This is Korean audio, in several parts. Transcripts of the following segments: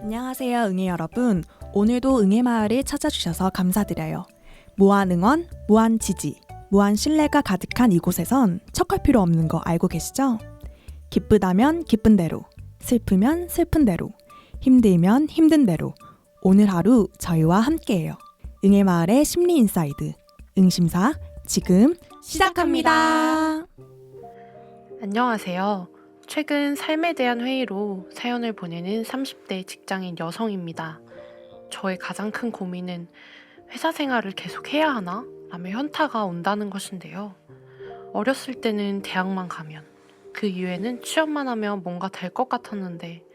안녕하세요, 응애 여러분. 오늘도 응애 마을을 찾아주셔서 감사드려요. 무한 응원, 무한 지지, 무한 신뢰가 가득한 이곳에선 척할 필요 없는 거 알고 계시죠? 기쁘다면 기쁜 대로, 슬프면 슬픈 대로, 힘들면 힘든 대로 오늘 하루 저희와 함께해요. 응애 마을의 심리 인사이드, 응심사 지금 시작합니다. 안녕하세요. 최근 삶에 대한 회의로 사연을 보내는 30대 직장인 여성입니다. 저의 가장 큰 고민은 회사 생활을 계속 해야 하나? 라며 현타가 온다는 것인데요. 어렸을 때는 대학만 가면, 그 이후에는 취업만 하면 뭔가 될 것 같았는데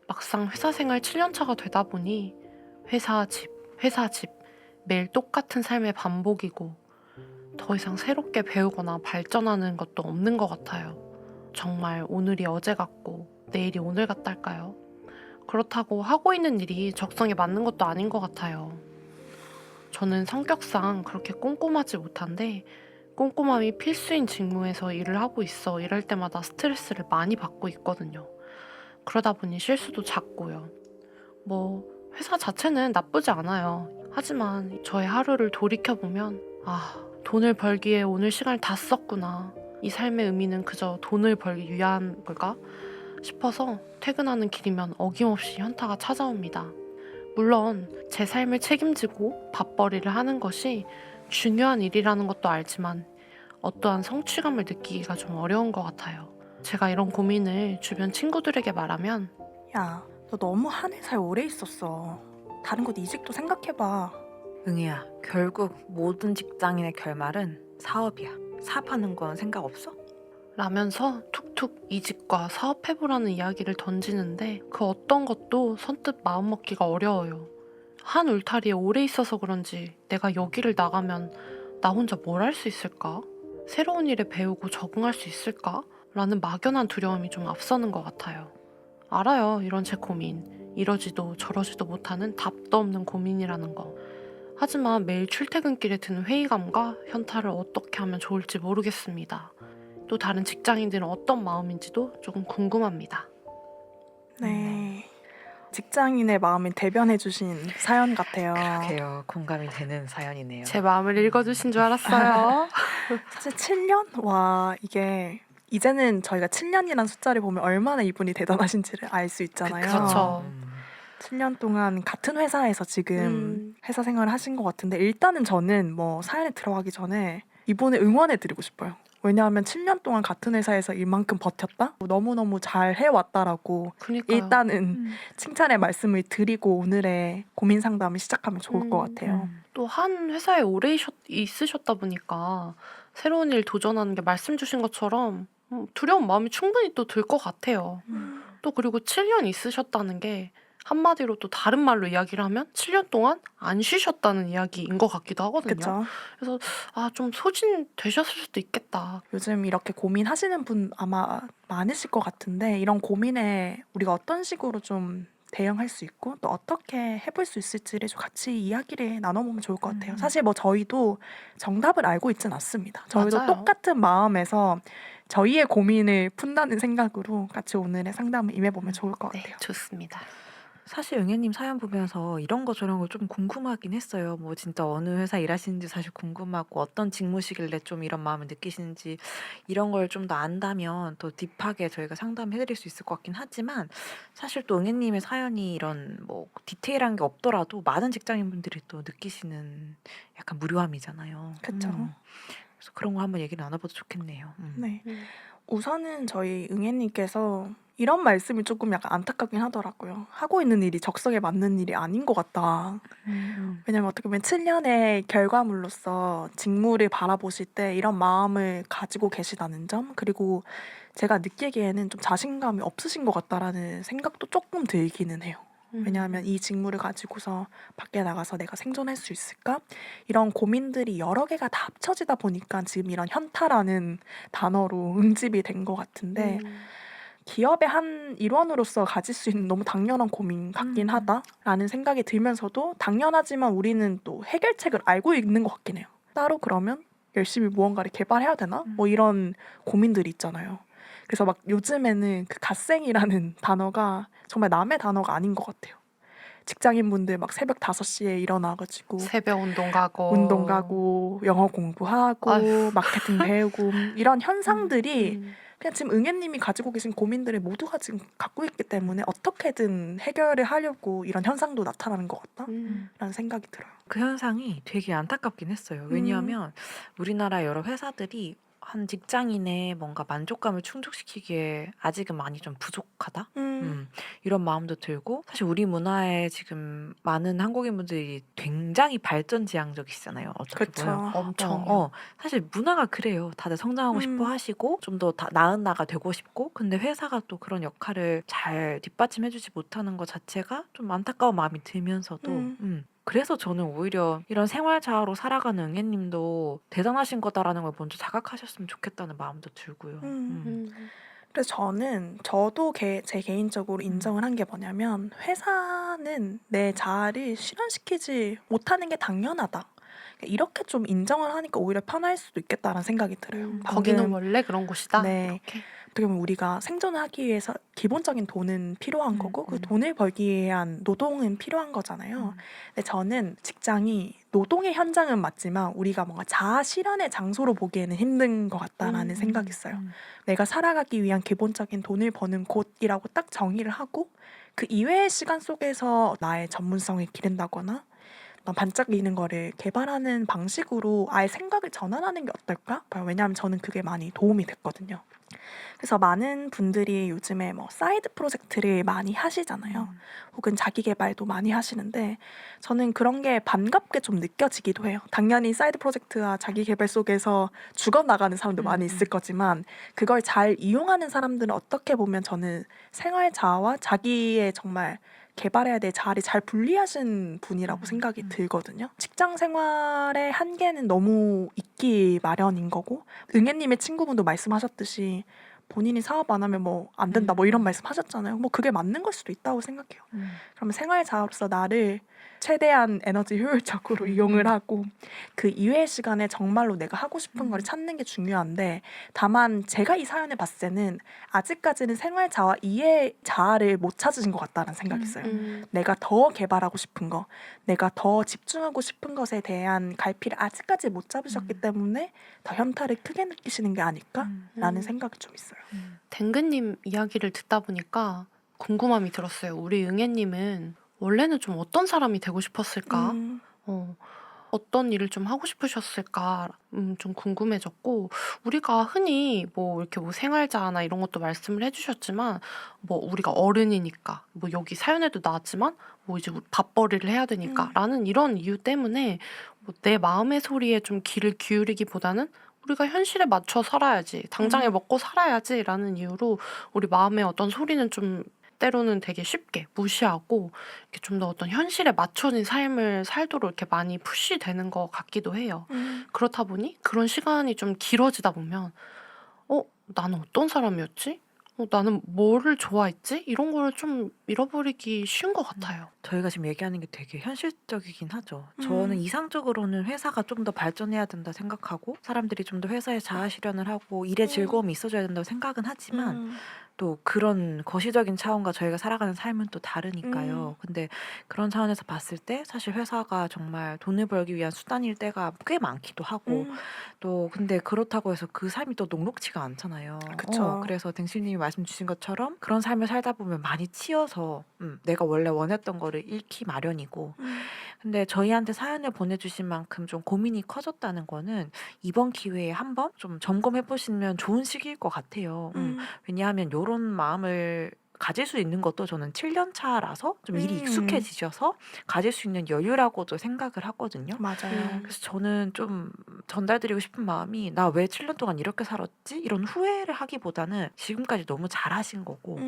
막상 회사 생활 7년 차가 되다 보니 회사 집, 매일 똑같은 삶의 반복이고 더 이상 새롭게 배우거나 발전하는 것도 없는 것 같아요. 정말 오늘이 어제 같고 내일이 오늘 같달까요? 그렇다고 하고 있는 일이 적성에 맞는 것도 아닌 것 같아요. 저는 성격상 그렇게 꼼꼼하지 못한데 꼼꼼함이 필수인 직무에서 일을 하고 있어 이럴 때마다 스트레스를 많이 받고 있거든요. 그러다 보니 실수도 잦고요. 회사 자체는 나쁘지 않아요. 하지만 저의 하루를 돌이켜보면 돈을 벌기에 오늘 시간을 다 썼구나. 이 삶의 의미는 그저 돈을 벌기 위한 걸까? 싶어서 퇴근하는 길이면 어김없이 현타가 찾아옵니다. 물론 제 삶을 책임지고 밥벌이를 하는 것이 중요한 일이라는 것도 알지만 어떠한 성취감을 느끼기가 좀 어려운 것 같아요. 제가 이런 고민을 주변 친구들에게 말하면 야, 너 너무 한 회사에 오래 있었어. 다른 곳 이직도 생각해봐. 응이야, 결국 모든 직장인의 결말은 사업이야. 사업하는 건 생각 없어? 라면서 툭툭 이직과 사업해보라는 이야기를 던지는데 그 어떤 것도 선뜻 마음먹기가 어려워요. 한 울타리에 오래 있어서 그런지 내가 여기를 나가면 나 혼자 뭘 할 수 있을까? 새로운 일에 배우고 적응할 수 있을까? 라는 막연한 두려움이 좀 앞서는 것 같아요. 알아요, 이런 제 고민. 이러지도 저러지도 못하는 답도 없는 고민이라는 거. 하지만 매일 출퇴근길에 드는 회의감과 현타를 어떻게 하면 좋을지 모르겠습니다. 또 다른 직장인들은 어떤 마음인지도 조금 궁금합니다. 네. 직장인의 마음을 대변해주신 사연 같아요. 그러게요. 공감이 되는 사연이네요. 제 마음을 읽어주신 줄 알았어요. 사실 7년? 와, 이게 이제는 저희가 7년이라는 숫자를 보면 얼마나 이분이 대단하신지를 알 수 있잖아요. 그렇죠. 7년 동안 같은 회사에서 지금 회사 생활을 하신 것 같은데 일단은 저는 사연에 들어가기 전에 이분을 응원해드리고 싶어요. 왜냐하면 7년 동안 같은 회사에서 이만큼 버텼다? 너무너무 잘 해왔다라고 그러니까요. 일단은 칭찬의 말씀을 드리고 오늘의 고민 상담을 시작하면 좋을 것 같아요. 또 한 회사에 오래 있으셨다 보니까 새로운 일 도전하는 게 말씀 주신 것처럼 두려운 마음이 충분히 또 들 것 같아요. 또 그리고 7년 있으셨다는 게 한마디로 또 다른 말로 이야기를 하면 7년 동안 안 쉬셨다는 이야기인 것 같기도 하거든요. 그렇죠. 그래서 좀 소진되셨을 수도 있겠다. 요즘 이렇게 고민하시는 분 아마 많으실 것 같은데 이런 고민에 우리가 어떤 식으로 좀 대응할 수 있고 또 어떻게 해볼 수 있을지를 좀 같이 이야기를 나눠보면 좋을 것 같아요. 사실 저희도 정답을 알고 있진 않습니다. 저희도 맞아요. 똑같은 마음에서 저희의 고민을 푼다는 생각으로 같이 오늘의 상담을 임해보면 좋을 것 네, 같아요. 좋습니다. 사실 응애님 사연 보면서 이런 거 저런 거 좀 궁금하긴 했어요. 진짜 어느 회사 일하시는지 사실 궁금하고 어떤 직무시길래 좀 이런 마음을 느끼시는지 이런 걸 좀 더 안다면 더 딥하게 저희가 상담해드릴 수 있을 것 같긴 하지만 사실 또 응애님의 사연이 이런 디테일한 게 없더라도 많은 직장인분들이 또 느끼시는 약간 무료함이잖아요. 그쵸. 그래서 그런 거 한번 얘기를 나눠봐도 좋겠네요. 네. 우선은 저희 응애님께서 이런 말씀이 조금 약간 안타깝긴 하더라고요. 하고 있는 일이 적성에 맞는 일이 아닌 것 같다. 왜냐면 어떻게 보면 7년의 결과물로서 직무를 바라보실 때 이런 마음을 가지고 계시다는 점, 그리고 제가 느끼기에는 좀 자신감이 없으신 것 같다라는 생각도 조금 들기는 해요. 왜냐하면 이 직무를 가지고서 밖에 나가서 내가 생존할 수 있을까? 이런 고민들이 여러 개가 다 합쳐지다 보니까 지금 이런 현타라는 단어로 응집이 된 것 같은데 기업의 한 일원으로서 가질 수 있는 너무 당연한 고민 같긴 하다라는 생각이 들면서도 당연하지만 우리는 또 해결책을 알고 있는 것 같긴 해요. 따로 그러면 열심히 무언가를 개발해야 되나? 이런 고민들이 있잖아요. 그래서 막 요즘에는 그 갓생이라는 단어가 정말 남의 단어가 아닌 것 같아요. 직장인분들 막 새벽 5시에 일어나가지고 새벽 운동 가고 운동 가고 영어 공부하고 아휴. 마케팅 배우고 이런 현상들이 음. 그냥 지금 응애님이 가지고 계신 고민들을 모두가 지금 갖고 있기 때문에 어떻게든 해결을 하려고 이런 현상도 나타나는 것 같다라는 생각이 들어요. 그 현상이 되게 안타깝긴 했어요. 왜냐하면 우리나라 여러 회사들이 한 직장인의 뭔가 만족감을 충족시키기에 아직은 많이 좀 부족하다? 이런 마음도 들고, 사실 우리 문화에 지금 많은 한국인분들이 굉장히 발전지향적이시잖아요. 어떻게 보면. 그쵸. 엄청요. 사실 문화가 그래요. 다들 성장하고 싶어 하시고 좀 더 나은 나가 되고 싶고, 근데 회사가 또 그런 역할을 잘 뒷받침해주지 못하는 것 자체가 좀 안타까운 마음이 들면서도 그래서 저는 오히려 이런 생활 자아로 살아가는 응애님도 대단하신 거다라는 걸 먼저 자각하셨으면 좋겠다는 마음도 들고요. 그래서 저도 제 개인적으로 인정을 한 게 뭐냐면 회사는 내 자아를 실현시키지 못하는 게 당연하다. 이렇게 좀 인정을 하니까 오히려 편할 수도 있겠다라는 생각이 들어요. 거기는 방금 원래 그런 곳이다. 네. 이렇게. 어떻게 보면 우리가 생존을 하기 위해서 기본적인 돈은 필요한 거고 그 돈을 벌기 위한 노동은 필요한 거잖아요. 근데 저는 직장이 노동의 현장은 맞지만 우리가 뭔가 자아 실현의 장소로 보기에는 힘든 것 같다라는 생각이 있어요. 내가 살아가기 위한 기본적인 돈을 버는 곳이라고 딱 정의를 하고 그 이외의 시간 속에서 나의 전문성을 기른다거나 반짝이는 거를 개발하는 방식으로 아예 생각을 전환하는 게 어떨까? 왜냐하면 저는 그게 많이 도움이 됐거든요. 그래서 많은 분들이 요즘에 뭐 사이드 프로젝트를 많이 하시잖아요. 혹은 자기 개발도 많이 하시는데 저는 그런 게 반갑게 좀 느껴지기도 해요. 당연히 사이드 프로젝트와 자기 개발 속에서 죽어나가는 사람도 많이 있을 거지만 그걸 잘 이용하는 사람들은 어떻게 보면 저는 생활 자아와 자기의 정말 개발해야 될 자아를 잘 분리하신 분이라고 생각이 들거든요. 직장 생활의 한계는 너무 있기 마련인 거고 응애님의 친구분도 말씀하셨듯이 본인이 사업 안 하면 뭐 안 된다 뭐 이런 말씀 하셨잖아요. 뭐 그게 맞는 걸 수도 있다고 생각해요. 그러면 생활 자아로서 나를 최대한 에너지 효율적으로 이용을 하고 그 이외의 시간에 정말로 내가 하고 싶은 걸 찾는 게 중요한데 다만 제가 이 사연을 봤을 때는 아직까지는 생활 자아 이외의 자아를 못 찾으신 것 같다는 생각이 있어요. 내가 더 개발하고 싶은 거, 내가 더 집중하고 싶은 것에 대한 갈피를 아직까지 못 잡으셨기 때문에 더 현타를 크게 느끼시는 게 아닐까라는 생각이 좀 있어요. 댕근님 이야기를 듣다 보니까 궁금함이 들었어요. 우리 응애님은 원래는 좀 어떤 사람이 되고 싶었을까? 어떤 일을 좀 하고 싶으셨을까? 좀 궁금해졌고, 우리가 흔히 뭐 이렇게 뭐 생활자나 이런 것도 말씀을 해주셨지만, 뭐 우리가 어른이니까, 뭐 여기 사연에도 나왔지만, 뭐 이제 밥벌이를 해야 되니까, 라는 이런 이유 때문에 뭐 내 마음의 소리에 좀 귀를 기울이기보다는 우리가 현실에 맞춰 살아야지, 당장에 먹고 살아야지 라는 이유로 우리 마음의 어떤 소리는 좀 때로는 되게 쉽게 무시하고 이렇게 좀 더 어떤 현실에 맞춰진 삶을 살도록 이렇게 많이 푸시되는 것 같기도 해요. 그렇다 보니 그런 시간이 좀 길어지다 보면 나는 어떤 사람이었지? 나는 뭐를 좋아했지? 이런 걸 좀 잃어버리기 쉬운 것 같아요. 저희가 지금 얘기하는 게 되게 현실적이긴 하죠. 저는 이상적으로는 회사가 좀 더 발전해야 된다 생각하고 사람들이 좀 더 회사에 자아 실현을 하고 일의 즐거움이 있어줘야 된다고 생각은 하지만 또 그런 거시적인 차원과 저희가 살아가는 삶은 또 다르니까요. 근데 그런 차원에서 봤을 때 사실 회사가 정말 돈을 벌기 위한 수단일 때가 꽤 많기도 하고 또 근데 그렇다고 해서 그 삶이 또 녹록지가 않잖아요. 그쵸. 그래서 댕실님이 말씀 주신 것처럼 그런 삶을 살다 보면 많이 치여서 내가 원래 원했던 거를 잃기 마련이고 근데 저희한테 사연을 보내주신 만큼 좀 고민이 커졌다는 거는 이번 기회에 한번 좀 점검해 보시면 좋은 시기일 것 같아요. 왜냐하면 이런 마음을 가질 수 있는 것도 저는 7년 차라서 좀 일이 익숙해지셔서 가질 수 있는 여유라고도 생각을 하거든요. 맞아요. 그래서 저는 좀 전달드리고 싶은 마음이 나 왜 7년 동안 이렇게 살았지? 이런 후회를 하기보다는 지금까지 너무 잘하신 거고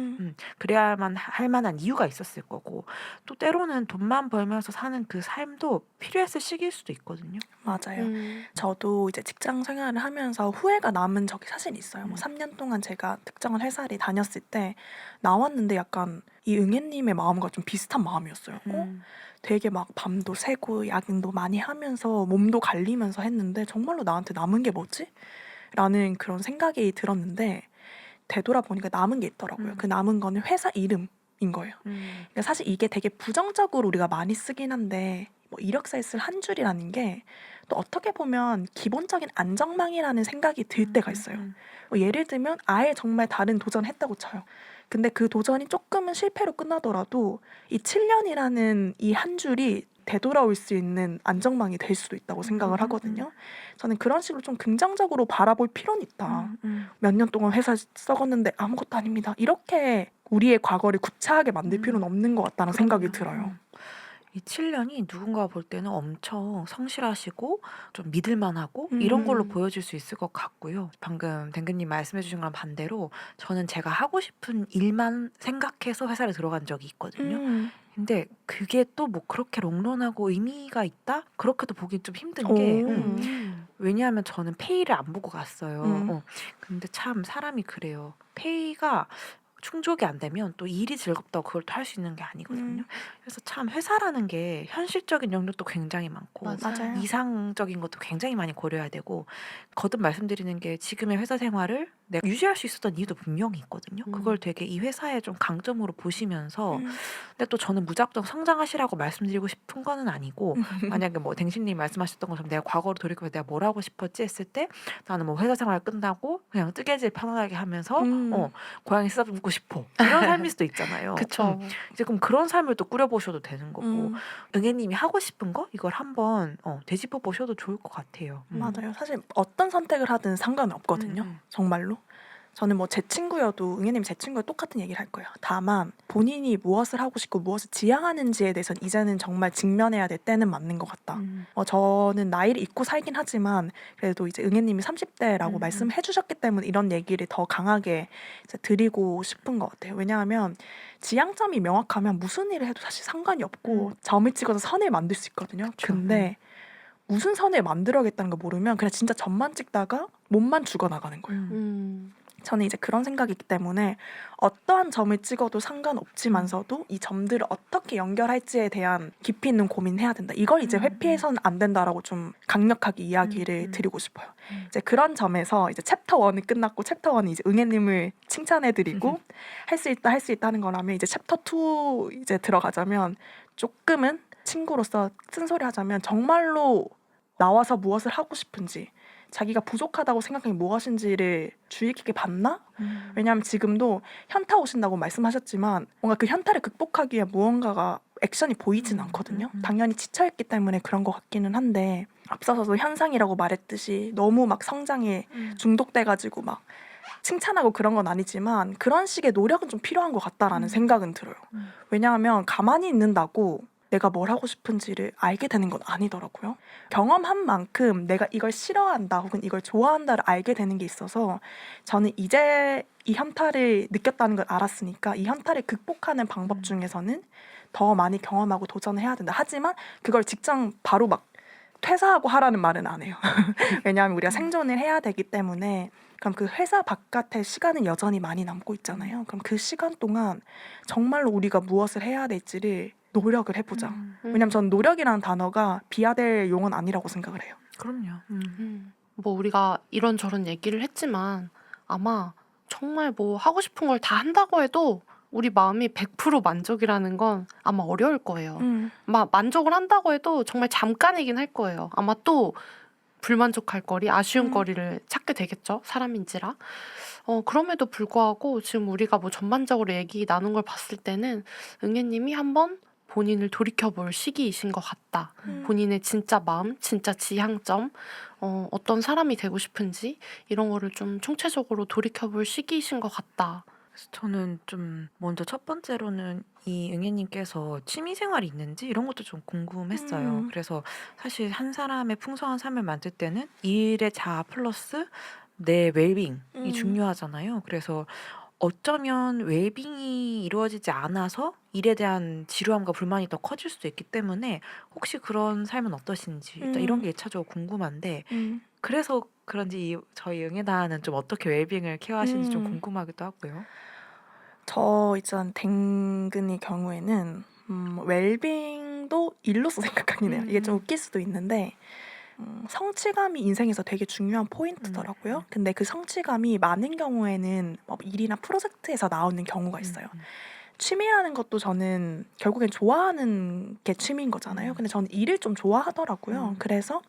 그래야만 할 만한 이유가 있었을 거고 또 때로는 돈만 벌면서 사는 그 삶도 필요했을 시기일 수도 있거든요. 맞아요. 저도 이제 직장 생활을 하면서 후회가 남은 적이 사실 있어요. 뭐 3년 동안 제가 특정한 회사를 다녔을 때 나왔는데 약간 이 응애님의 마음과 좀 비슷한 마음이었어요. 되게 막 밤도 새고 야근도 많이 하면서 몸도 갈리면서 했는데 정말로 나한테 남은 게 뭐지? 라는 그런 생각이 들었는데 되돌아보니까 남은 게 있더라고요. 그 남은 거는 회사 이름 거예요. 그러니까 사실 이게 되게 부정적으로 우리가 많이 쓰긴 한데 뭐 이력서에 쓸 한 줄이라는 게 또 어떻게 보면 기본적인 안정망이라는 생각이 들 때가 있어요. 뭐 예를 들면 아예 정말 다른 도전했다고 쳐요. 근데 그 도전이 조금은 실패로 끝나더라도 이 7년이라는 이 한 줄이 되돌아올 수 있는 안정망이 될 수도 있다고 생각을 하거든요. 저는 그런 식으로 좀 긍정적으로 바라볼 필요는 있다. 몇 년 동안 회사 썩었는데 아무것도 아닙니다. 이렇게 우리의 과거를 구차하게 만들 필요는 없는 것 같다는 생각이 들어요. 이 7년이 누군가 볼 때는 엄청 성실하시고 좀 믿을만하고 이런 걸로 보여질 수 있을 것 같고요. 방금 댕근님 말씀해 주신 거랑 반대로 저는 제가 하고 싶은 일만 생각해서 회사를 들어간 적이 있거든요. 근데 그게 또 뭐 그렇게 롱런하고 의미가 있다? 그렇게도 보기 좀 힘든 게 왜냐하면 저는 페이를 안 보고 갔어요. 근데 참 사람이 그래요. 페이가 충족이 안 되면 또 일이 즐겁다고 그걸 또 할 수 있는 게 아니거든요. 그래서 참 회사라는 게 현실적인 영역도 굉장히 많고 맞아요. 이상적인 것도 굉장히 많이 고려해야 되고 거듭 말씀드리는 게 지금의 회사 생활을 내가 유지할 수 있었던 이유도 분명히 있거든요. 그걸 되게 이 회사의 좀 강점으로 보시면서 근데 또 저는 무작정 성장하시라고 말씀드리고 싶은 거는 아니고 만약에 뭐 댕신님 말씀하셨던 것처럼 내가 과거로 돌이켜서 내가 뭘 하고 싶었지 했을 때 나는 뭐 회사 생활 끝나고 그냥 뜨개질 편안하게 하면서 고양이 쓰다듬고 싶어 이런 삶일 수도 있잖아요. 그쵸. 이제 그럼 그런 삶을 또 꾸려보셔도 되는 거고 응애님이 하고 싶은 거 이걸 한번 되짚어 보셔도 좋을 것 같아요. 맞아요. 사실 어떤 선택을 하든 상관은 없거든요. 정말로. 저는 뭐 제 친구여도 응애님이 제 친구와 똑같은 얘기를 할 거예요. 다만 본인이 무엇을 하고 싶고 무엇을 지향하는지에 대해서는 이제는 정말 직면해야 될 때는 맞는 것 같다. 저는 나이를 잊고 살긴 하지만 그래도 이제 응애님이 30대라고 말씀해 주셨기 때문에 이런 얘기를 더 강하게 이제 드리고 싶은 것 같아요. 왜냐하면 지향점이 명확하면 무슨 일을 해도 사실 상관이 없고 점을 찍어서 선을 만들 수 있거든요. 근데 무슨 선을 만들어야겠다는 거 모르면 그냥 진짜 점만 찍다가 몸만 죽어나가는 거예요. 저는 이제 그런 생각이 있기 때문에 어떠한 점을 찍어도 상관없지만서도 이 점들을 어떻게 연결할지에 대한 깊이 있는 고민을 해야 된다. 이걸 이제 회피해서는 안 된다라고 좀 강력하게 이야기를 드리고 싶어요. 이제 그런 점에서 이제 챕터 1이 끝났고 챕터 1이 이제 응애님을 칭찬해드리고 할 수 있다 할 수 있다는 거라면 이제 챕터 2 이제 들어가자면 조금은 친구로서 쓴소리하자면 정말로 나와서 무엇을 하고 싶은지 자기가 부족하다고 생각하는 게 무엇인지를 주의 깊게 봤나? 왜냐하면 지금도 현타 오신다고 말씀하셨지만 뭔가 그 현타를 극복하기 위해 무언가가 액션이 보이진 않거든요. 당연히 지쳐있기 때문에 그런 것 같기는 한데 앞서서도 현상이라고 말했듯이 너무 막 성장에 중독돼가지고 막 칭찬하고 그런 건 아니지만 그런 식의 노력은 좀 필요한 것 같다라는 생각은 들어요. 왜냐하면 가만히 있는다고 내가 뭘 하고 싶은지를 알게 되는 건 아니더라고요. 경험한 만큼 내가 이걸 싫어한다 혹은 이걸 좋아한다를 알게 되는 게 있어서 저는 이제 이 현타를 느꼈다는 걸 알았으니까 이 현타를 극복하는 방법 중에서는 더 많이 경험하고 도전을 해야 된다. 하지만 그걸 직장 바로 막 퇴사하고 하라는 말은 안 해요. 왜냐하면 우리가 생존을 해야 되기 때문에 그럼 그 회사 바깥의 시간은 여전히 많이 남고 있잖아요. 그럼 그 시간 동안 정말로 우리가 무엇을 해야 될지를 노력을 해보자. 왜냐면 전 노력이라는 단어가 비하될 용어는 아니라고 생각을 해요. 그럼요. 뭐 우리가 이런저런 얘기를 했지만 아마 정말 뭐 하고 싶은 걸 다 한다고 해도 우리 마음이 100% 만족이라는 건 아마 어려울 거예요. 아마 만족을 한다고 해도 정말 잠깐이긴 할 거예요. 아마 또 불만족할 거리, 아쉬운 거리를 찾게 되겠죠. 사람인지라. 그럼에도 불구하고 지금 우리가 뭐 전반적으로 얘기 나눈 걸 봤을 때는 응애님이 한번 본인을 돌이켜볼 시기이신 것 같다. 본인의 진짜 마음, 진짜 지향점, 어떤 사람이 되고 싶은지 이런 거를 좀 총체적으로 돌이켜볼 시기이신 것 같다. 그래서 저는 좀 먼저 첫 번째로는 이 응애님께서 취미 생활이 있는지 이런 것도 좀 궁금했어요. 그래서 사실 한 사람의 풍성한 삶을 만들 때는 일의 자아 플러스 내 웰빙이 중요하잖아요. 그래서 어쩌면 웰빙이 이루어지지 않아서 일에 대한 지루함과 불만이 더 커질 수도 있기 때문에 혹시 그런 삶은 어떠신지 일단 이런 게 1차적으로 궁금한데 그래서 그런지 저희 응애단은 좀 어떻게 웰빙을 케어하시는지 좀 궁금하기도 하고요. 저 일단 댕근의 경우에는 웰빙도 일로서 생각하긴 해요. 이게 좀 웃길 수도 있는데 성취감이 인생에서 되게 중요한 포인트더라고요. 근데 그 성취감이 많은 경우에는 뭐 일이나 프로젝트에서 나오는 경우가 있어요. 취미라는 것도 저는 결국엔 좋아하는 게 취미인 거잖아요. 근데 저는 일을 좀 좋아하더라고요. 그래서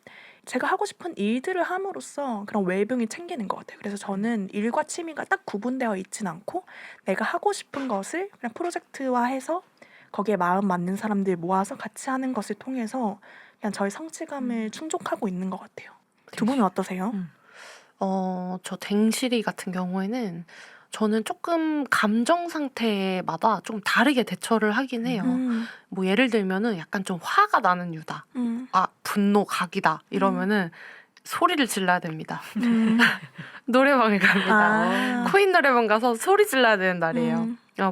제가 하고 싶은 일들을 함으로써 그런 웰빙이 챙기는 것 같아요. 그래서 저는 일과 취미가 딱 구분되어 있진 않고 내가 하고 싶은 것을 그냥 프로젝트화해서 거기에 마음 맞는 사람들 모아서 같이 하는 것을 통해서 그냥 저의 성취감을 충족하고 있는 것 같아요. 두 분은 어떠세요? 저 댕실이 같은 경우에는 저는 조금 감정 상태마다 좀 다르게 대처를 하긴 해요. 뭐 예를 들면은 약간 좀 화가 나는 유다. 아, 분노 각이다. 이러면은 소리를 질러야 됩니다. 노래방에 갑니다. 코인 노래방 가서 소리 질러야 되는 날이에요.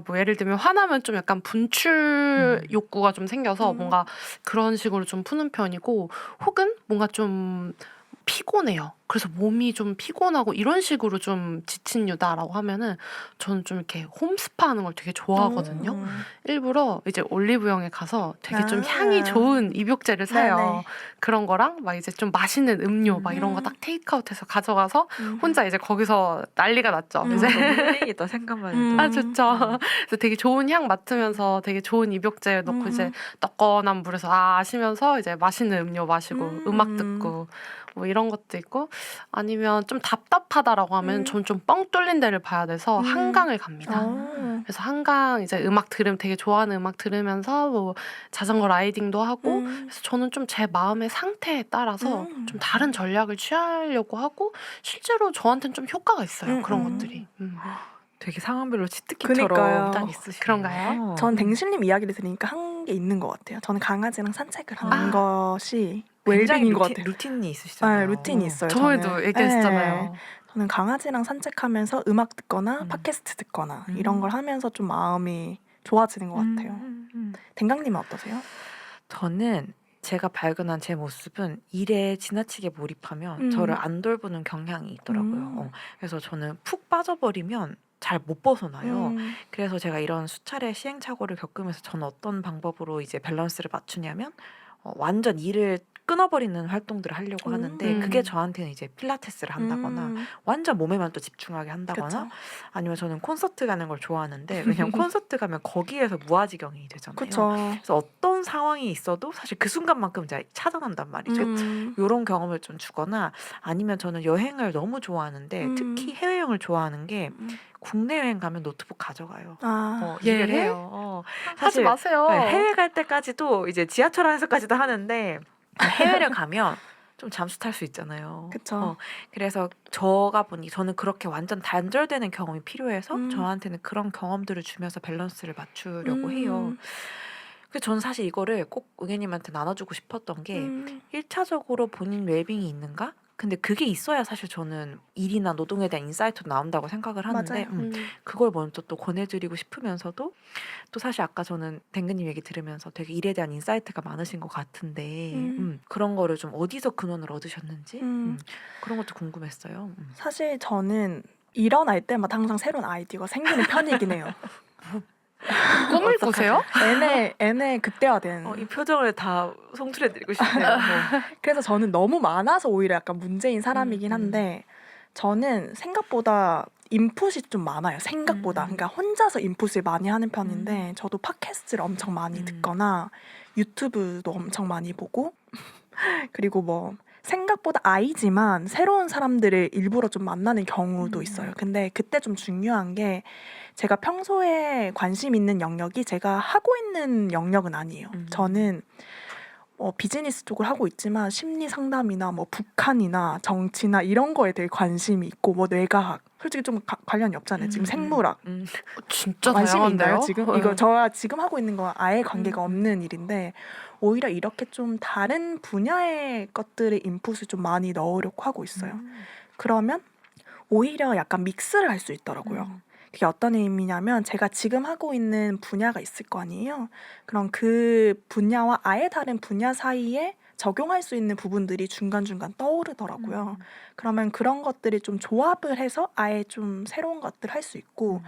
뭐 예를 들면 화나면 좀 약간 분출 욕구가 좀 생겨서 뭔가 그런 식으로 좀 푸는 편이고, 혹은 뭔가 좀 피곤해요. 그래서 몸이 좀 피곤하고 이런 식으로 좀 지친 유다라고 하면은 저는 좀 이렇게 홈스파 하는 걸 되게 좋아하거든요. 일부러 이제 올리브영에 가서 되게 좀 향이 좋은 입욕제를 사요. 네네. 그런 거랑 막 이제 좀 맛있는 음료 막 이런 거 딱 테이크아웃해서 가져가서 혼자 이제 거기서 난리가 났죠. 이제 힐링이다 생각만 해도. 아 좋죠. 그래서 되게 좋은 향 맡으면서 되게 좋은 입욕제 넣고 이제 뜨거운 물에서 아시면서 이제 맛있는 음료 마시고 음악 듣고 뭐 이런 것도 있고, 아니면 좀 답답하다라고 하면 전 좀 뻥 뚫린 데를 봐야 돼서 한강을 갑니다. 그래서 한강 이제 되게 좋아하는 음악 들으면서 뭐 자전거 라이딩도 하고, 그래서 저는 좀 제 마음의 상태에 따라서 좀 다른 전략을 취하려고 하고, 실제로 저한테는 좀 효과가 있어요. 그런 것들이. 되게 상황별로 그니까요. 치트키처럼 딱 있으시네요. 그런가요? 전 댕실님 이야기를 들으니까 한 게 있는 것 같아요. 저는 강아지랑 산책을 하는 것이 굉장히 웰빙인 것 같아요. 루틴이 있으시잖아요. 네, 루틴이 있어요. 저에도 저는. 얘기했잖아요. 네. 저는 강아지랑 산책하면서 음악 듣거나 팟캐스트 듣거나 이런 걸 하면서 좀 마음이 좋아지는 것 같아요. 댕강님은 어떠세요? 저는 제가 발견한 제 모습은 일에 지나치게 몰입하면 저를 안 돌보는 경향이 있더라고요. 그래서 저는 푹 빠져버리면 잘 못 벗어나요. 그래서 제가 이런 수차례 시행착오를 겪으면서 저는 어떤 방법으로 이제 밸런스를 맞추냐면 완전 일을 끊어버리는 활동들을 하려고 하는데, 그게 저한테는 이제 필라테스를 한다거나 완전 몸에만 또 집중하게 한다거나, 그쵸. 아니면 저는 콘서트 가는 걸 좋아하는데, 왜냐면 콘서트 가면 거기에서 무아지경이 되잖아요. 그쵸. 그래서 어떤 상황이 있어도 사실 그 순간만큼 이제 차단한단 말이죠. 이런 경험을 좀 주거나, 아니면 저는 여행을 너무 좋아하는데 특히 해외여행을 좋아하는 게 국내 여행 가면 노트북 가져가요. 일을 예? 해요. 하지 사실 마세요. 네, 해외 갈 때까지도 이제 지하철 안에서까지도 하는데, 해외를 가면 좀 잠수 탈 수 있잖아요. 그쵸. 그래서 저가 보니 저는 그렇게 완전 단절되는 경험이 필요해서 저한테는 그런 경험들을 주면서 밸런스를 맞추려고 해요. 그래서 저는 사실 이거를 꼭 응애님한테 나눠주고 싶었던 게 1차적으로 본인 웰빙이 있는가? 근데 그게 있어야 사실 저는 일이나 노동에 대한 인사이트도 나온다고 생각을 하는데, 그걸 먼저 또 권해드리고 싶으면서도, 또 사실 아까 저는 댕근님 얘기 들으면서 되게 일에 대한 인사이트가 많으신 것 같은데, 그런 거를 좀 어디서 근원을 얻으셨는지 그런 것도 궁금했어요. 사실 저는 일어날 때마다 항상 새로운 아이디어가 생기는 편이긴 해요. 꿈을 꾸세요? 애네 극대화된. 이 표정을 다 송출해드리고 싶네요. 그래서 저는 너무 많아서 오히려 약간 문제인 사람이긴 한데, 저는 생각보다 인풋이 좀 많아요. 생각보다. 그러니까 혼자서 인풋을 많이 하는 편인데, 저도 팟캐스트를 엄청 많이 듣거나 유튜브도 엄청 많이 보고, 그리고 뭐 생각보다 아이지만 새로운 사람들을 일부러 좀 만나는 경우도 있어요. 근데 그때 좀 중요한 게, 제가 평소에 관심 있는 영역이 제가 하고 있는 영역은 아니에요. 저는 비즈니스 쪽을 하고 있지만 심리 상담이나 뭐 북한이나 정치나 이런 거에 되게 관심이 있고, 뭐 뇌과학 솔직히 좀 관련이 없잖아요. 지금 생물학 진짜 관심이 있나요? 다양한데요? 지금 이거 저와 지금 하고 있는 거 아예 관계가 없는 일인데, 오히려 이렇게 좀 다른 분야의 것들의 인풋을 좀 많이 넣으려고 하고 있어요. 그러면 오히려 약간 믹스를 할 수 있더라고요. 그게 어떤 의미냐면, 제가 지금 하고 있는 분야가 있을 거 아니에요. 그럼 그 분야와 아예 다른 분야 사이에 적용할 수 있는 부분들이 중간중간 떠오르더라고요. 그러면 그런 것들이 좀 조합을 해서 아예 좀 새로운 것들 할 수 있고,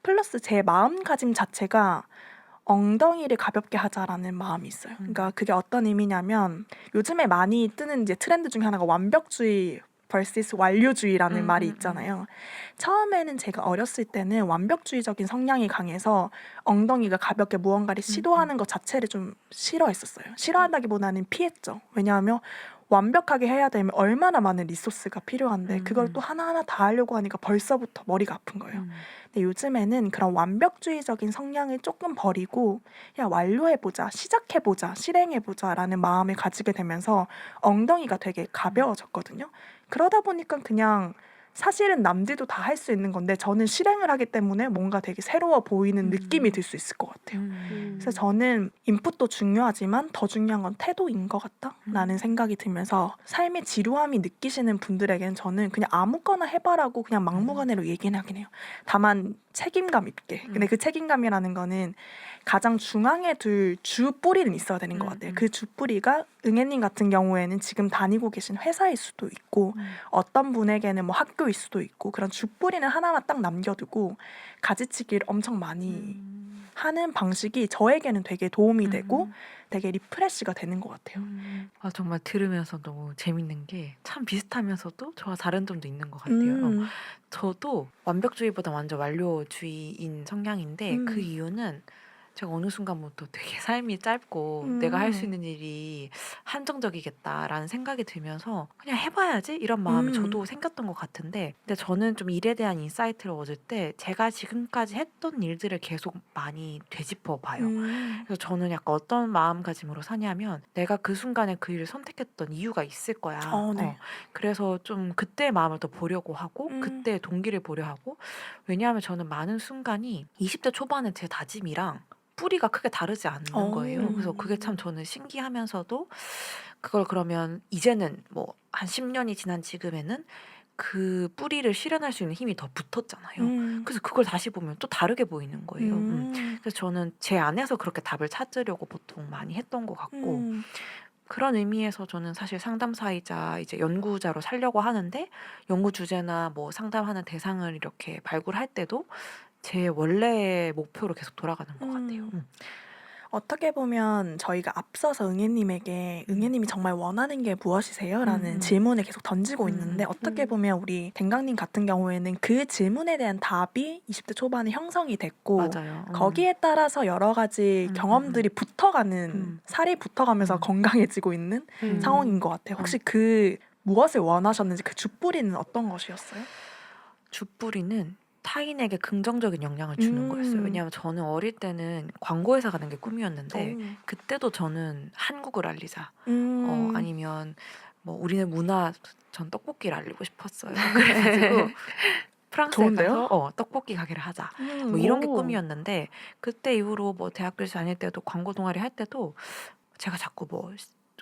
플러스 제 마음가짐 자체가 엉덩이를 가볍게 하자라는 마음이 있어요. 그러니까 그게 어떤 의미냐면, 요즘에 많이 뜨는 이제 트렌드 중에 하나가 완벽주의 vs 완료주의라는 말이 있잖아요. 처음에는 제가 어렸을 때는 완벽주의적인 성향이 강해서 엉덩이가 가볍게 무언가를 시도하는 것 자체를 좀 싫어했었어요. 싫어한다기보다는 피했죠. 왜냐하면 완벽하게 해야 되면 얼마나 많은 리소스가 필요한데 그걸 또 하나하나 다 하려고 하니까 벌써부터 머리가 아픈 거예요. 근데 요즘에는 그런 완벽주의적인 성향을 조금 버리고 그냥 완료해보자, 시작해보자, 실행해보자 라는 마음을 가지게 되면서 엉덩이가 되게 가벼워졌거든요. 그러다 보니까 그냥 사실은 남들도 다 할 수 있는 건데 저는 실행을 하기 때문에 뭔가 되게 새로워 보이는 느낌이 들 수 있을 것 같아요. 그래서 저는 인풋도 중요하지만 더 중요한 건 태도인 것 같다라는 생각이 들면서 삶의 지루함이 느끼시는 분들에게는 저는 그냥 아무거나 해봐라고 그냥 막무가내로 얘기는 하긴 해요. 다만 책임감 있게. 근데 그 책임감이라는 거는 가장 중앙에 둘 주 뿌리는 있어야 되는 것 같아요. 그 주 뿌리가 응애님 같은 경우에는 지금 다니고 계신 회사일 수도 있고 어떤 분에게는 뭐 학교일 수도 있고 그런 주 뿌리는 하나만 딱 남겨두고 가지치기를 엄청 많이 하는 방식이 저에게는 되게 도움이 되고 되게 리프레시가 되는 것 같아요. 아, 정말 들으면서 너무 재밌는 게 참 비슷하면서도 저와 다른 점도 있는 것 같아요. 저도 완벽주의보다 완전 완료주의인 성향인데 그 이유는 제가 어느 순간부터 되게 삶이 짧고 내가 할 수 있는 일이 한정적이겠다라는 생각이 들면서 그냥 해봐야지 이런 마음이 저도 생겼던 것 같은데 근데 저는 좀 일에 대한 인사이트를 얻을 때 제가 지금까지 했던 일들을 계속 많이 되짚어 봐요. 그래서 저는 약간 어떤 마음가짐으로 사냐면 내가 그 순간에 그 일을 선택했던 이유가 있을 거야. 네. 그래서 좀 그때의 마음을 더 보려고 하고 그때의 동기를 보려 하고 왜냐하면 저는 많은 순간이 20대 초반의 제 다짐이랑 뿌리가 크게 다르지 않는 거예요. 그래서 그게 참 저는 신기하면서도 그걸 그러면 이제는 뭐 한 10년이 지난 지금에는 그 뿌리를 실현할 수 있는 힘이 더 붙었잖아요. 그래서 그걸 다시 보면 또 다르게 보이는 거예요. 그래서 저는 제 안에서 그렇게 답을 찾으려고 보통 많이 했던 것 같고 그런 의미에서 저는 사실 상담사이자 이제 연구자로 살려고 하는데 연구 주제나 뭐 상담하는 대상을 이렇게 발굴할 때도 제 원래 목표로 계속 돌아가는 것 같아요. 어떻게 보면 저희가 앞서서 응애님에게 응애님이 정말 원하는 게 무엇이세요? 라는 질문을 계속 던지고 있는데 어떻게 보면 우리 댕강님 같은 경우에는 그 질문에 대한 답이 20대 초반에 형성이 됐고 맞아요. 거기에 따라서 여러 가지 경험들이 붙어가는 살이 붙어가면서 건강해지고 있는 상황인 것 같아요. 혹시 그 무엇을 원하셨는지 그 주 뿌리는 어떤 것이었어요? 주 뿌리는 타인에게 긍정적인 영향을 주는 거였어요. 왜냐하면 저는 어릴 때는 광고회사 가는 게 꿈이었는데 그때도 저는 한국을 알리자 아니면 뭐 우리는 문화 전 떡볶이를 알리고 싶었어요. 그래가지고 프랑스에 좋은데요? 가서 떡볶이 가게를 하자 뭐 이런 게 꿈이었는데 그때 이후로 뭐 대학교에서 다닐 때도 광고 동아리 할 때도 제가 자꾸 뭐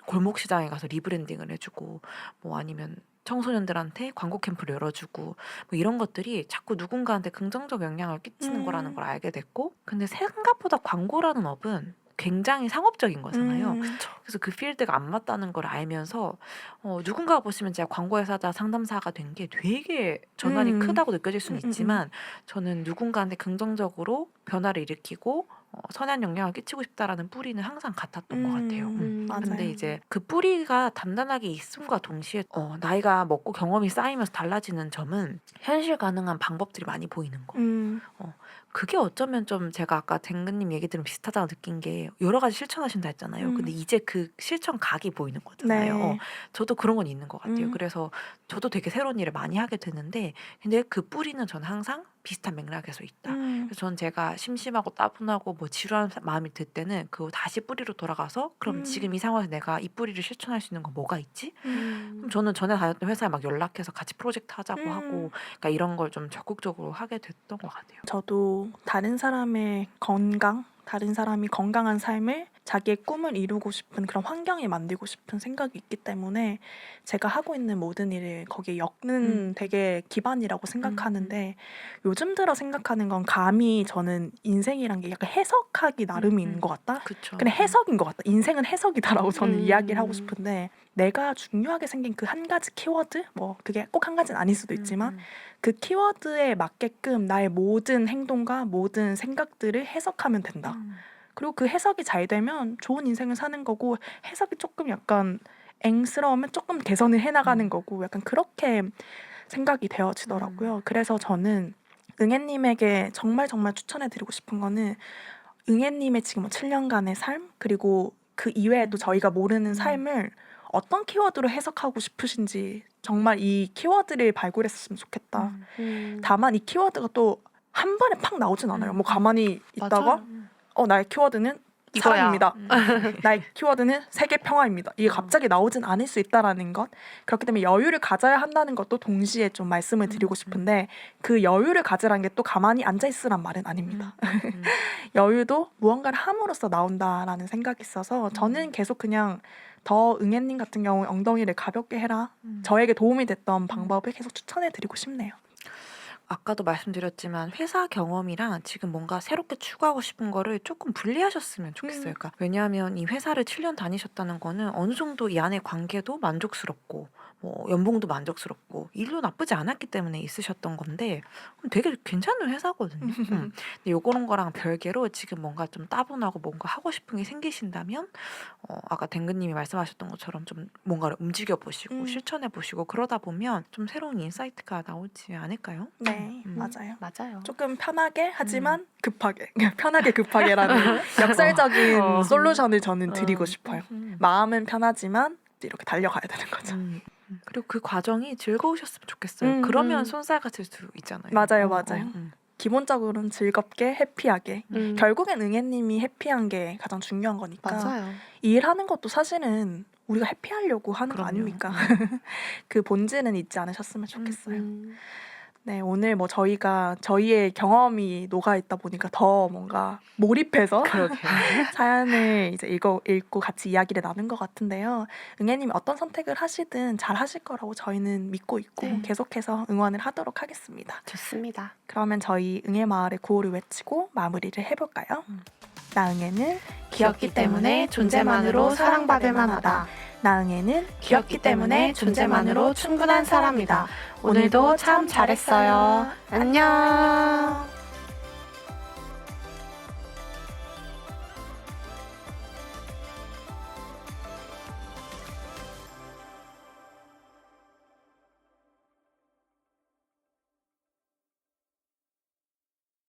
골목 시장에 가서 리브랜딩을 해주고 뭐 아니면 청소년들한테 광고 캠프를 열어주고 뭐 이런 것들이 자꾸 누군가한테 긍정적 영향을 끼치는 거라는 걸 알게 됐고 근데 생각보다 광고라는 업은 굉장히 상업적인 거잖아요. 그래서 그 필드가 안 맞다는 걸 알면서 누군가가 보시면 제가 광고회사다 상담사가 된 게 되게 전환이 크다고 느껴질 수는 있지만 저는 누군가한테 긍정적으로 변화를 일으키고 선한 영향을 끼치고 싶다라는 뿌리는 항상 같았던 것 같아요. 맞아요. 근데 이제 그 뿌리가 단단하게 있음과 동시에 나이가 먹고 경험이 쌓이면서 달라지는 점은 현실 가능한 방법들이 많이 보이는 거. 그게 어쩌면 좀 제가 아까 댕근님 얘기 들으면 비슷하다고 느낀 게 여러 가지 실천하신다 했잖아요. 근데 이제 그 실천 각이 보이는 거잖아요. 네. 저도 그런 건 있는 것 같아요. 그래서 저도 되게 새로운 일을 많이 하게 되는데 근데 그 뿌리는 저는 항상 비슷한 맥락에서 있다. 그래서 전 제가 심심하고 따분하고 뭐 지루한 마음이 들 때는 그 다시 뿌리로 돌아가서 그럼 지금 이 상황에서 내가 이 뿌리를 실천할 수 있는 건 뭐가 있지? 그럼 저는 전에 다녔던 회사에 막 연락해서 같이 프로젝트 하자고 하고 그러니까 이런 걸 좀 적극적으로 하게 됐던 것 같아요. 저도 다른 사람의 건강, 다른 사람이 건강한 삶을 자기의 꿈을 이루고 싶은 그런 환경을 만들고 싶은 생각이 있기 때문에 제가 하고 있는 모든 일을 거기에 엮는 되게 기반이라고 생각하는데 요즘 들어 생각하는 건 감히 저는 인생이란 게 약간 해석하기 나름인 것 같다? 그쵸. 근데 해석인 것 같다. 인생은 해석이다라고 저는 이야기를 하고 싶은데 내가 중요하게 생긴 그 한 가지 키워드? 뭐 그게 꼭 한 가지는 아닐 수도 있지만 그 키워드에 맞게끔 나의 모든 행동과 모든 생각들을 해석하면 된다. 그리고 그 해석이 잘 되면 좋은 인생을 사는 거고 해석이 조금 약간 앵스러우면 조금 개선을 해나가는 거고 약간 그렇게 생각이 되어지더라고요. 그래서 저는 응애님에게 정말 정말 추천해드리고 싶은 거는 응애님의 지금 뭐 7년간의 삶 그리고 그 이외에도 저희가 모르는 삶을 어떤 키워드로 해석하고 싶으신지 정말 이 키워드를 발굴했으면 좋겠다. 다만 이 키워드가 또 한 번에 팍 나오진 않아요. 뭐 가만히 있다가 나의 키워드는 이거야. 사랑입니다. 나의 키워드는 세계 평화입니다. 이게 갑자기 나오진 않을 수 있다라는 것. 그렇기 때문에 여유를 가져야 한다는 것도 동시에 좀 말씀을 드리고 싶은데 그 여유를 가지라는 게 또 가만히 앉아 있으란 말은 아닙니다. 여유도 무언가를 함으로써 나온다라는 생각이 있어서 저는 계속 그냥 더 응애님 같은 경우 엉덩이를 가볍게 해라. 저에게 도움이 됐던 방법을 계속 추천해드리고 싶네요. 아까도 말씀드렸지만 회사 경험이랑 지금 뭔가 새롭게 추구하고 싶은 거를 조금 분리하셨으면 좋겠어요. 그러니까 왜냐하면 이 회사를 7년 다니셨다는 거는 어느 정도 이 안의 관계도 만족스럽고 뭐 연봉도 만족스럽고 일도 나쁘지 않았기 때문에 있으셨던 건데 되게 괜찮은 회사거든요. 근데 요런 거랑 별개로 지금 뭔가 좀 따분하고 뭔가 하고 싶은 게 생기신다면 아까 댕근님이 말씀하셨던 것처럼 좀 뭔가를 움직여 보시고 실천해 보시고 그러다 보면 좀 새로운 인사이트가 나오지 않을까요? 네, 맞아요. 맞아요. 조금 편하게 하지만 급하게 편하게 급하게라는 역설적인 솔루션을 저는 드리고 싶어요. 마음은 편하지만 이렇게 달려가야 되는 거죠. 그리고 그 과정이 즐거우셨으면 좋겠어요. 그러면 손살가 질 수 있잖아요. 맞아요, 맞아요. 기본적으로는 즐겁게 해피하게. 결국엔 응애님이 해피한 게 가장 중요한 거니까. 맞아요. 이 일하는 것도 사실은 우리가 해피하려고 하는 거 그럼요. 아닙니까? 그 본질은 잊지 않으셨으면 좋겠어요. 네, 오늘 뭐 저희가 저희의 경험이 녹아 있다 보니까 더 뭔가 몰입해서 사연을 이제 읽고 같이 이야기를 나눈 것 같은데요. 응애님이 어떤 선택을 하시든 잘 하실 거라고 저희는 믿고 있고 계속해서 응원을 하도록 하겠습니다. 좋습니다. 그러면 저희 응애마을의 구호를 외치고 마무리를 해볼까요? 나응애는 귀엽기 때문에 존재만으로 사랑받을 만하다. 나응애는 귀엽기 때문에 존재만으로 충분한 사람이다. 오늘도 참 잘했어요. 안녕.